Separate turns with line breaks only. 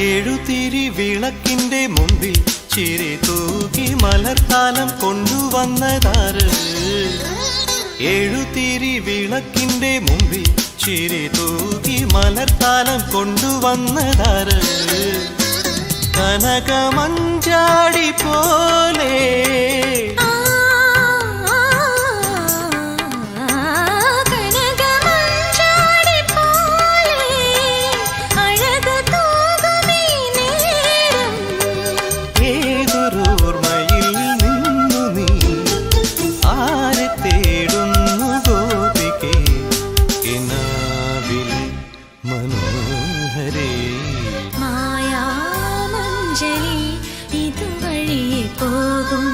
എഴുതിരി വിളക്കിന്റെ മുമ്പിൽ ചിരി തൂകി മലർത്താലം കൊണ്ടുവന്നതാര്? എഴുതിരി വിളക്കിന്റെ മുമ്പിൽ ചിരി തൂകി മലർത്താലം കൊണ്ടുവന്നതാര്? കനകമഞ്ചാടി പോലെ മനോഹരേ
മായാമഞ്ജലി ഇതുവഴി പോകും